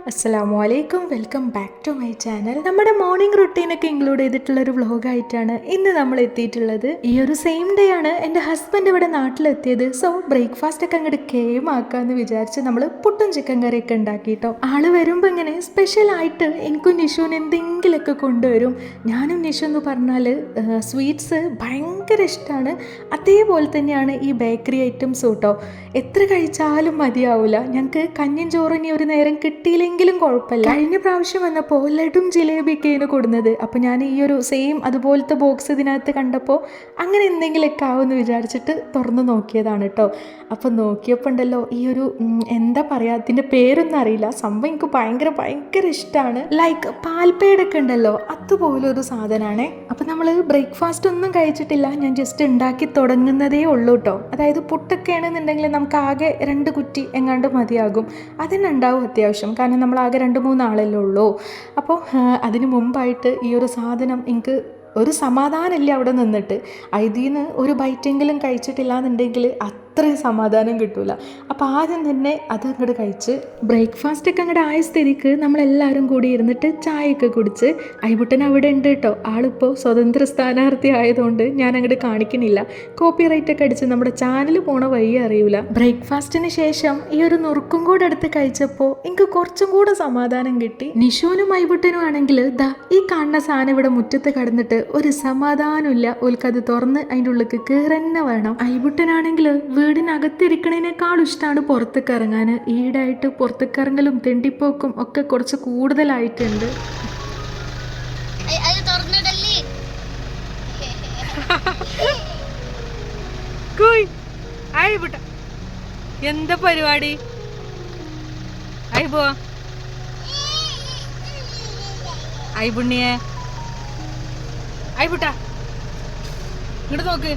അസ്സലാമു അലൈക്കും, welcome back to my channel. നമ്മുടെ മോർണിംഗ് റുട്ടീനൊക്കെ ഇൻക്ലൂഡ് ചെയ്തിട്ടുള്ളൊരു വ്ളോഗായിട്ടാണ് ഇന്ന് നമ്മൾ എത്തിയിട്ടുള്ളത്. ഈ ഒരു സെയിം ഡേ ആണ് എൻ്റെ ഹസ്ബൻഡ് ഇവിടെ നാട്ടിലെത്തിയത്. സോ ബ്രേക്ക്ഫാസ്റ്റ് ഒക്കെ അങ്ങോട്ട് കേമാക്കാന്ന് വിചാരിച്ച് നമ്മൾ പുട്ടും ചിക്കൻ കറിയൊക്കെ ഉണ്ടാക്കിയിട്ടോ. ആള് വരുമ്പോൾ ഇങ്ങനെ സ്പെഷ്യലായിട്ട് എനിക്കും നിഷുവിന് എന്തെങ്കിലുമൊക്കെ കൊണ്ടുവരും. ഞാനും നിഷു എന്ന് പറഞ്ഞാൽ സ്വീറ്റ്സ് ഭയങ്കര ഇഷ്ടമാണ്. അതേപോലെ തന്നെയാണ് ഈ ബേക്കറി ഐറ്റംസ് കേട്ടോ. എത്ര കഴിച്ചാലും മതിയാവില്ല. ഞങ്ങൾക്ക് കഞ്ഞിയും ചോറും ഇനി ഒരു നേരം കിട്ടിയില്ലെങ്കിൽ എങ്കിലും കുഴപ്പമില്ല. കഴിഞ്ഞ പ്രാവശ്യം വന്നപ്പോൾ ലഡും ജിലേബിയൊക്കെയാണ് കൊടുക്കുന്നത്. അപ്പോൾ ഞാൻ ഈ ഒരു സെയിം അതുപോലത്തെ ബോക്സ് ഇതിനകത്ത് കണ്ടപ്പോൾ അങ്ങനെ എന്തെങ്കിലുമൊക്കെ ആവുമെന്ന് വിചാരിച്ചിട്ട് തുറന്ന് നോക്കിയതാണ് കേട്ടോ. അപ്പോൾ നോക്കിയപ്പോൾ ഉണ്ടല്ലോ ഈ ഒരു എന്താ പറയുക, അതിൻ്റെ പേരൊന്നും അറിയില്ല, സംഭവം എനിക്ക് ഭയങ്കര ഇഷ്ടമാണ്. ലൈക്ക് പാൽപ്പേടൊക്കെ ഉണ്ടല്ലോ, അതുപോലൊരു സാധനമാണേ. അപ്പോൾ നമ്മൾ ബ്രേക്ക്ഫാസ്റ്റ് ഒന്നും കഴിച്ചിട്ടില്ല, ഞാൻ ജസ്റ്റ് ഉണ്ടാക്കി തുടങ്ങുന്നതേ ഉള്ളൂ കേട്ടോ. അതായത് പുട്ടൊക്കെ ആണെന്നുണ്ടെങ്കിൽ നമുക്ക് ആകെ 2 കുറ്റി എങ്ങാണ്ട് മതിയാകും. അതിന് ഉണ്ടാവും അത്യാവശ്യം, കാരണം നമ്മളാകെ 2-3 ആളല്ലേ ഉള്ളൂ. അപ്പോൾ അതിന് മുമ്പായിട്ട് ഈ ഒരു സാധനം എനിക്ക് ഒരു സമാധാനമില്ല അവിടെ നിന്നിട്ട്. ഇതിന്ന് ഒരു ബൈറ്റെങ്കിലും കഴിച്ചിട്ടില്ല എന്നുണ്ടെങ്കിൽ അത്രയും സമാധാനം കിട്ടൂല. അപ്പോൾ ആദ്യം തന്നെ അത് അങ്ങോട്ട് കഴിച്ച് ബ്രേക്ക്ഫാസ്റ്റ് ഒക്കെ അങ്ങോട്ട് ആയ സ്ഥിതിക്ക് നമ്മളെല്ലാവരും കൂടി ഇരുന്നിട്ട് ചായയൊക്കെ കുടിച്ച്. ഐബുട്ടൻ അവിടെ ഉണ്ട് കേട്ടോ. ആളിപ്പോൾ സ്വതന്ത്ര സ്ഥാനാർത്ഥി ആയതുകൊണ്ട് ഞാൻ അങ്ങോട്ട് കാണിക്കണില്ല, കോപ്പി റൈറ്റ് ഒക്കെ അടിച്ച് നമ്മുടെ ചാനൽ പോണ വഴി അറിയൂല. ബ്രേക്ക്ഫാസ്റ്റിന് ശേഷം ഈ ഒരു നുറുക്കും കൂടെ എടുത്ത് കഴിച്ചപ്പോൾ എനിക്ക് കുറച്ചും കൂടെ സമാധാനം കിട്ടി. നിഷുവിനും ഐബുട്ടനും ആണെങ്കിൽ ദാ ഈ കാണുന്ന സാധനം ഇവിടെ മുറ്റത്ത് കടന്നിട്ട് ഒരു സമാധാനമില്ല. ഓൽക്കത് തുറന്ന് അതിൻ്റെ ഉള്ളിലേക്ക് കയറന്നെ വേണം. ഐബുട്ടനാണെങ്കിൽ വീടിനകത്തിരിക്കണേനേക്കാളും ഇഷ്ടമാണ് പുറത്തേക്ക് ഇറങ്ങാൻ. ഈടായിട്ട് പുറത്തേക്ക് ഇറങ്ങലും തെണ്ടിപ്പോക്കും ഒക്കെ കുറച്ച് കൂടുതലായിട്ടുണ്ട്. എന്താ പരിപാടി? ഐബോ ഐബുണ്ണിയെ ഐബുട്ടാ ഇങ്ങോട്ട് നോക്ക്.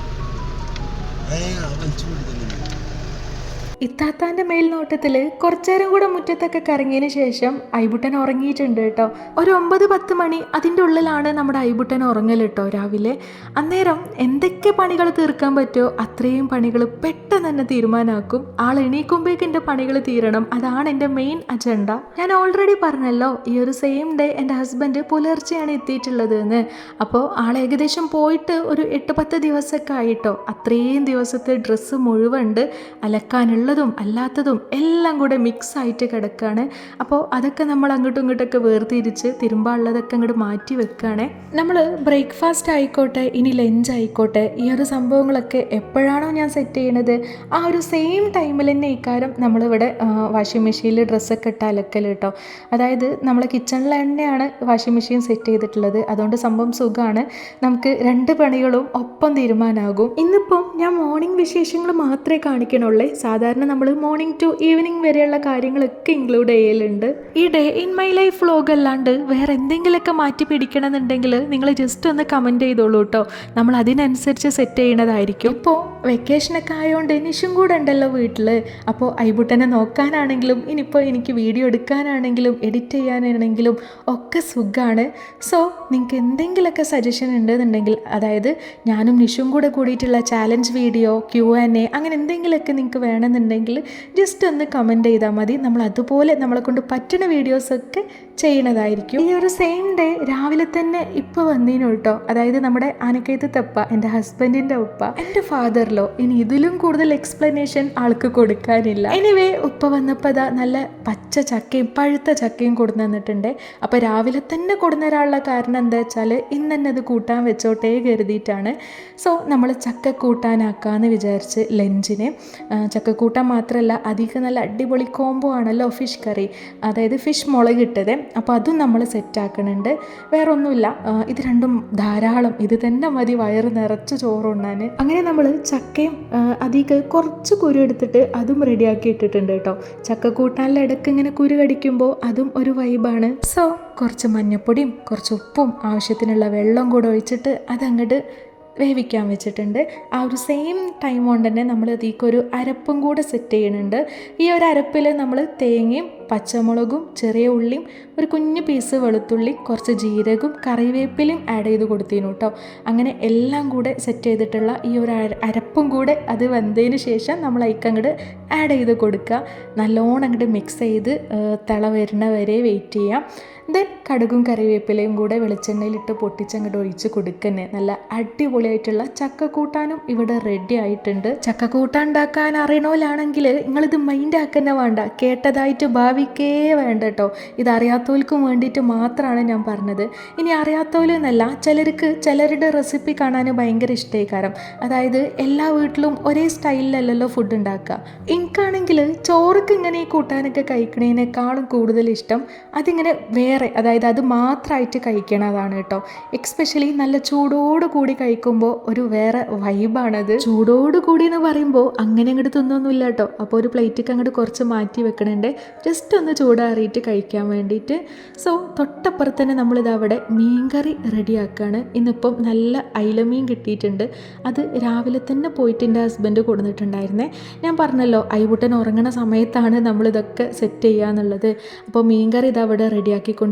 ഇത്താത്താൻ്റെ മേൽനോട്ടത്തിൽ കുറച്ചേരം കൂടെ മുറ്റത്തൊക്കെ കറങ്ങിയതിന് ശേഷം ഐബുട്ടൻ ഉറങ്ങിയിട്ടുണ്ട് കേട്ടോ. ഒരു 9-10 മണി അതിൻ്റെ ഉള്ളിലാണ് നമ്മുടെ ഐബുട്ടൻ ഉറങ്ങൽ കേട്ടോ രാവിലെ. അന്നേരം എന്തൊക്കെ പണികൾ തീർക്കാൻ പറ്റുമോ അത്രയും പണികൾ പെട്ടെന്ന് തന്നെ തീരുമാനമാക്കും. ആൾ എണീക്കുമ്പോഴേക്ക് എൻ്റെ പണികൾ തീരണം, അതാണ് എൻ്റെ മെയിൻ അജണ്ട. ഞാൻ ഓൾറെഡി പറഞ്ഞല്ലോ ഈ ഒരു സെയിം ഡേ എൻ്റെ ഹസ്ബൻഡ് പുലർച്ചെയാണ് എത്തിയിട്ടുള്ളത് എന്ന്. അപ്പോൾ ആൾ ഏകദേശം പോയിട്ട് ഒരു 8-10 ദിവസമൊക്കെ ആയിട്ടോ. അത്രയും ദിവസത്തെ ഡ്രസ്സ് മുഴുവനുണ്ട്, അലക്കാനുള്ള ഉള്ളതും അല്ലാത്തതും എല്ലാം കൂടെ മിക്സ് ആയിട്ട് കിടക്കുകയാണ്. അപ്പോൾ അതൊക്കെ നമ്മൾ അങ്ങോട്ടും ഇങ്ങോട്ടൊക്കെ വേർതിരിച്ച് തിരുമ്പാനുള്ളതൊക്കെ അങ്ങോട്ട് മാറ്റി വെക്കുകയാണ്. നമ്മൾ ബ്രേക്ക്ഫാസ്റ്റ് ആയിക്കോട്ടെ ഇനി ലഞ്ച് ആയിക്കോട്ടെ, ഈ ഒരു സംഭവങ്ങളൊക്കെ എപ്പോഴാണോ ഞാൻ സെറ്റ് ചെയ്യണത് ആ ഒരു സെയിം ടൈമിൽ തന്നെ ഇക്കാരം നമ്മളിവിടെ വാഷിംഗ് മെഷീനിൽ ഡ്രസ്സൊക്കെ ഇട്ട് അലക്കൽ കേട്ടോ. അതായത് നമ്മളെ കിച്ചണിൽ തന്നെയാണ് വാഷിംഗ് മെഷീൻ സെറ്റ് ചെയ്തിട്ടുള്ളത്. അതുകൊണ്ട് സംഭവം സുഖമാണ്, നമുക്ക് 2 പണികളും ഒപ്പം തീരുമാനമാകും. ഇന്നിപ്പം ഞാൻ മോർണിംഗ് വിശേഷങ്ങൾ മാത്രമേ കാണിക്കണുള്ളൂ. സാധാരണ നമ്മൾ മോർണിംഗ് ടു ഈവനിങ് വരെയുള്ള കാര്യങ്ങളൊക്കെ ഇൻക്ലൂഡ് ചെയ്യലുണ്ട്. ഈ day in my life vlog അല്ലാണ്ട് വേറെ എന്തെങ്കിലുമൊക്കെ മാറ്റി പിടിക്കണമെന്നുണ്ടെങ്കിൽ നിങ്ങൾ ജസ്റ്റ് ഒന്ന് കമൻറ്റ് ചെയ്തോളൂ കേട്ടോ. നമ്മൾ അതിനനുസരിച്ച് സെറ്റ് ചെയ്യണതായിരിക്കും. ഇപ്പോൾ വെക്കേഷനൊക്കെ ആയതുകൊണ്ട് നിഷും കൂടെ ഉണ്ടല്ലോ വീട്ടിൽ. അപ്പോൾ ഐബുട്ടനെ നോക്കാനാണെങ്കിലും ഇനിയിപ്പോൾ എനിക്ക് വീഡിയോ എടുക്കാനാണെങ്കിലും എഡിറ്റ് ചെയ്യാനാണെങ്കിലും ഒക്കെ സുഖമാണ്. സോ നിങ്ങൾക്ക് എന്തെങ്കിലുമൊക്കെ സജഷൻ ഉണ്ടെന്നുണ്ടെങ്കിൽ, അതായത് ഞാനും നിഷും കൂടെ കൂടിയിട്ടുള്ള ചാലഞ്ച് വീഡിയോ, Q&A അങ്ങനെ എന്തെങ്കിലുമൊക്കെ നിങ്ങൾക്ക് വേണമെന്നുണ്ടെങ്കിൽ ജസ്റ്റ് ഒന്ന് കമൻറ്റ് ചെയ്താൽ മതി. നമ്മൾ അതുപോലെ നമ്മളെ കൊണ്ട് പറ്റുന്ന വീഡിയോസൊക്കെ ചെയ്യണതായിരിക്കും. ഈ ഒരു സെയിം ഡേ രാവിലെ തന്നെ ഇപ്പോൾ വന്നീനു കേട്ടോ. അതായത് നമ്മുടെ ആനക്കയത്ത് തെപ്പ, എൻ്റെ ഹസ്ബൻഡിൻ്റെ ഉപ്പ, എൻ്റെ ഫാദറിലോ. ഇനി ഇതിലും കൂടുതൽ എക്സ്പ്ലനേഷൻ ആൾക്ക് കൊടുക്കാനില്ല. എനിവേ ഉപ്പ വന്നപ്പോൾ അതാ നല്ല പച്ച ചക്കയും പഴുത്ത ചക്കയും കൊടുന്നു തന്നിട്ടുണ്ട്. അപ്പോൾ രാവിലെ തന്നെ കൊടുന്നൊരാളുടെ കാരണം എന്താ വെച്ചാൽ ഇന്ന് തന്നെ അത് കൂട്ടാൻ വെച്ചോട്ടേ കരുതിയിട്ടാണ്. സോ നമ്മൾ ചക്ക കൂട്ടാനാക്കാമെന്ന് വിചാരിച്ച് ലഞ്ചിന്. ചക്കക്കൂട്ടാൻ മാത്രമല്ല, അധികം നല്ല അടിപൊളി കോംബോ ആണല്ലോ ഫിഷ് കറി, അതായത് ഫിഷ് മുളക് ഇട്ടത്. അപ്പോൾ അതും നമ്മൾ സെറ്റാക്കണുണ്ട്. വേറെ ഒന്നുമില്ല, ഇത് രണ്ടും ധാരാളം, ഇത് തന്നെ മതി വയറ് നിറച്ച് ചോറുണ്ണാൻ. അങ്ങനെ നമ്മൾ ചക്കയും അധികം കുറച്ച് കുരു എടുത്തിട്ട് അതും റെഡിയാക്കി ഇട്ടിട്ടുണ്ട് കേട്ടോ. ചക്കക്കൂട്ടാനിലെ ഇടയ്ക്ക് ഇങ്ങനെ കുരു കടിക്കുമ്പോൾ അതും ഒരു വൈബാണ്. സോ കുറച്ച് മഞ്ഞപ്പൊടിയും കുറച്ച് ഉപ്പും ആവശ്യത്തിനുള്ള വെള്ളം കൂടെ ഒഴിച്ചിട്ട് അതങ്ങോട്ട് വേവിക്കാൻ വെച്ചിട്ടുണ്ട്. ആ ഒരു സെയിം ടൈം കൊണ്ട് തന്നെ നമ്മൾ അതിലേക്കൊരു അരപ്പും കൂടെ സെറ്റ് ചെയ്യുന്നുണ്ട്. ഈ ഒരു അരപ്പിൽ നമ്മൾ തേങ്ങയും പച്ചമുളകും ചെറിയ ഉള്ളിയും ഒരു കുഞ്ഞു പീസ് വെളുത്തുള്ളി കുറച്ച് ജീരകവും കറിവേപ്പിലയും ആഡ് ചെയ്ത് കൊടുത്തിരുന്നു കേട്ടോ. അങ്ങനെ എല്ലാം കൂടെ സെറ്റ് ചെയ്തിട്ടുള്ള ഈ ഒരു അരപ്പും കൂടെ അത് വെന്തതിന് ശേഷം നമ്മൾ അതിക്കങ്ങോട്ട് ആഡ് ചെയ്ത് കൊടുക്കുക. നല്ലോണം അങ്ങോട്ട് മിക്സ് ചെയ്ത് തിള വരുന്ന വരെ വെയിറ്റ് ചെയ്യാം. ദെൻ കടുകും കറിവേപ്പിലയും കൂടെ വെളിച്ചെണ്ണയിലിട്ട് പൊട്ടിച്ചങ്ങോട്ട് ഒഴിച്ച് കൊടുക്കന്നെ. നല്ല അടിപൊളിയായിട്ടുള്ള ചക്കക്കൂട്ടാനും ഇവിടെ റെഡി ആയിട്ടുണ്ട്. ചക്കക്കൂട്ടാൻ ഉണ്ടാക്കാൻ അറിയണോലാണെങ്കിൽ നിങ്ങളിത് മൈൻഡ് ആക്കന്നെ വേണ്ട, കേട്ടതായിട്ട് ഭാവിക്കേ വേണ്ട കേട്ടോ. ഇതറിയാത്തവർക്കും വേണ്ടിയിട്ട് മാത്രമാണ് ഞാൻ പറഞ്ഞത്. ഇനി അറിയാത്തവരെന്നല്ല, ചിലരുടെ റെസിപ്പി കാണാൻ ഭയങ്കര ഇഷ്ടമായിക്കാരം. അതായത് എല്ലാ വീട്ടിലും ഒരേ സ്റ്റൈലിലല്ലല്ലോ ഫുഡ് ഉണ്ടാക്കുക. എനിക്കാണെങ്കിൽ ചോറൊക്കെ ഇങ്ങനെ ഈ കൂട്ടാനൊക്കെ കഴിക്കണതിനേക്കാളും കൂടുതൽ ഇഷ്ടം അതിങ്ങനെ അതായത് അത് മാത്രമായിട്ട് കഴിക്കണതാണ് കേട്ടോ. എക്സ്പെഷ്യലി നല്ല ചൂടോട് കൂടി കഴിക്കുമ്പോൾ ഒരു വേറെ വൈബാണത്. ചൂടോട് കൂടി എന്ന് പറയുമ്പോൾ അങ്ങനെ അങ്ങോട്ട് തിന്നൊന്നുമില്ല കേട്ടോ. അപ്പോൾ ഒരു പ്ലേറ്റിക്ക് അങ്ങോട്ട് കുറച്ച് മാറ്റി വെക്കണുണ്ട്, ജസ്റ്റ് ഒന്ന് ചൂടാറിയിട്ട് കഴിക്കാൻ വേണ്ടിയിട്ട്. സോ തൊട്ടപ്പുറത്ത് തന്നെ നമ്മളിത് അവിടെ മീൻകറി റെഡിയാക്കുകയാണ്. ഇന്നിപ്പം നല്ല അയിലമീൻ കിട്ടിയിട്ടുണ്ട്. അത് രാവിലെ തന്നെ പോയിട്ട് എൻ്റെ ഹസ്ബൻഡ് കൊടുത്തിട്ടുണ്ടായിരുന്നേ. ഞാൻ പറഞ്ഞല്ലോ അയ്യബുട്ടൻ ഉറങ്ങണ സമയത്താണ് നമ്മളിതൊക്കെ സെറ്റ് ചെയ്യുക എന്നുള്ളത്. അപ്പോൾ മീൻകറി ഇതവിടെ റെഡിയാക്കിക്കൊണ്ടിരിക്കുകയാണ്.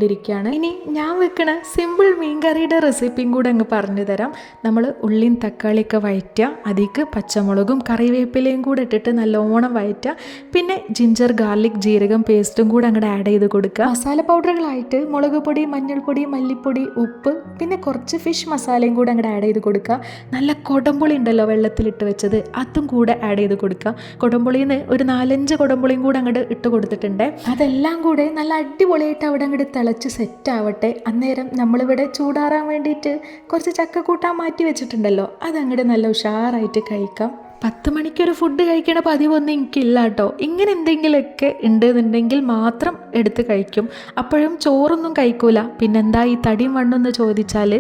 ഇനി ഞാൻ വെക്കണ സിമ്പിൾ മീൻകറിയുടെ റെസിപ്പിയും കൂടെ അങ്ങ് പറഞ്ഞു തരാം. നമ്മൾ ഉള്ളിയും തക്കാളിയൊക്കെ വഴറ്റുക, അതിലേക്ക് പച്ചമുളകും കറിവേപ്പിലയും കൂടെ ഇട്ടിട്ട് നല്ലോണം വഴറ്റുക. പിന്നെ ജിഞ്ചർ ഗാർലിക് ജീരകം പേസ്റ്റും കൂടെ അങ്ങോട്ട് ആഡ് ചെയ്ത് കൊടുക്കുക. മസാല പൗഡറുകളായിട്ട് മുളക് പൊടി, മഞ്ഞൾപ്പൊടി, മല്ലിപ്പൊടി, ഉപ്പ്, പിന്നെ കുറച്ച് ഫിഷ് മസാലയും കൂടെ അങ്ങോട്ട് ആഡ് ചെയ്ത് കൊടുക്കുക. നല്ല കൊടംപുളി ഉണ്ടല്ലോ വെള്ളത്തിലിട്ട് വെച്ചത്, അതും കൂടെ ആഡ് ചെയ്ത് കൊടുക്കുക. കൊടംപുളിയിൽ നിന്ന് ഒരു 4-5 കൊടംപുളിയും കൂടെ അങ്ങോട്ട് ഇട്ട് കൊടുത്തിട്ടുണ്ട്. അതെല്ലാം കൂടെ നല്ല അടിപൊളിയായിട്ട് അവിടെ അങ്ങോട്ട് തിളച്ച് സെറ്റ് ആവട്ടെ. അന്നേരം നമ്മളിവിടെ ചൂടാറാൻ വേണ്ടിയിട്ട് കുറച്ച് ചക്കക്കൂട്ടാൻ മാറ്റി വെച്ചിട്ടുണ്ടല്ലോ, അതങ്ങോട്ട് നല്ല ഉഷാറായിട്ട് കഴിക്കാം. 10 മണിക്കൊരു ഫുഡ് കഴിക്കണ പതിവൊന്നും എനിക്കില്ല കേട്ടോ. ഇങ്ങനെ എന്തെങ്കിലുമൊക്കെ ഉണ്ടെന്നുണ്ടെങ്കിൽ മാത്രം എടുത്ത് കഴിക്കും. അപ്പോഴും ചോറൊന്നും കഴിക്കൂല. പിന്നെന്താ ഈ തടിയും വണ്ണമെന്ന് ചോദിച്ചാൽ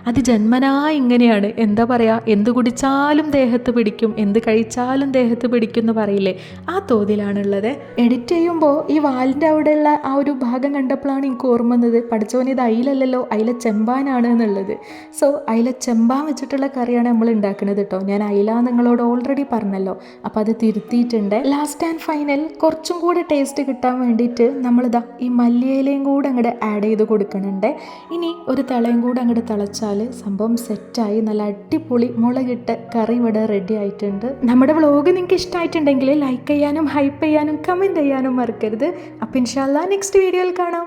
അത് ജന്മനാ ഇങ്ങനെയാണ്. എന്താ പറയുക, എന്ത് കുടിച്ചാലും ദേഹത്ത് പിടിക്കും, എന്ത് കഴിച്ചാലും ദേഹത്ത് പിടിക്കും എന്ന് പറയില്ലേ, ആ തോതിലാണുള്ളത്. എഡിറ്റ് ചെയ്യുമ്പോൾ ഈ വാലിൻ്റെ അവിടെയുള്ള ആ ഒരു ഭാഗം കണ്ടപ്പോഴാണ് എനിക്ക് ഓർമ്മ വന്നത്, പഠിച്ചവന് ഇത് അയിലല്ലോ, അയില ചെമ്പാനാണ് എന്നുള്ളത്. സോ അയില ചെമ്പാൻ വെച്ചിട്ടുള്ള കറിയാണ് നമ്മൾ ഉണ്ടാക്കുന്നത് കേട്ടോ. ഞാൻ അയില നിങ്ങളോട് ഓൾറെഡി പറഞ്ഞല്ലോ, അപ്പോൾ അത് തിരുത്തിയിട്ടുണ്ട്. ലാസ്റ്റ് ആൻഡ് ഫൈനൽ കുറച്ചും കൂടെ ടേസ്റ്റ് കിട്ടാൻ വേണ്ടിയിട്ട് നമ്മളിതാ ഈ മല്ലിയിലയും കൂടെ അങ്ങോട്ട് ആഡ് ചെയ്ത് കൊടുക്കുന്നുണ്ട്. ഇനി ഒരു തിളയും കൂടെ അങ്ങോട്ട് തിളച്ചാൽ സംഭവം സെറ്റായി നല്ല അടിപൊളി മുളകിട്ട് കറി ഇവിടെ റെഡി ആയിട്ടുണ്ട്. നമ്മുടെ വ്ളോഗ് നിങ്ങൾക്ക് ഇഷ്ടമായിട്ടുണ്ടെങ്കിൽ ലൈക്ക് ചെയ്യാനും ഹൈപ്പ് ചെയ്യാനും കമൻറ്റ് ചെയ്യാനും മറക്കരുത്. അപ്പോൾ ഇൻഷാ അല്ലാഹ് നെക്സ്റ്റ് വീഡിയോയിൽ കാണാം.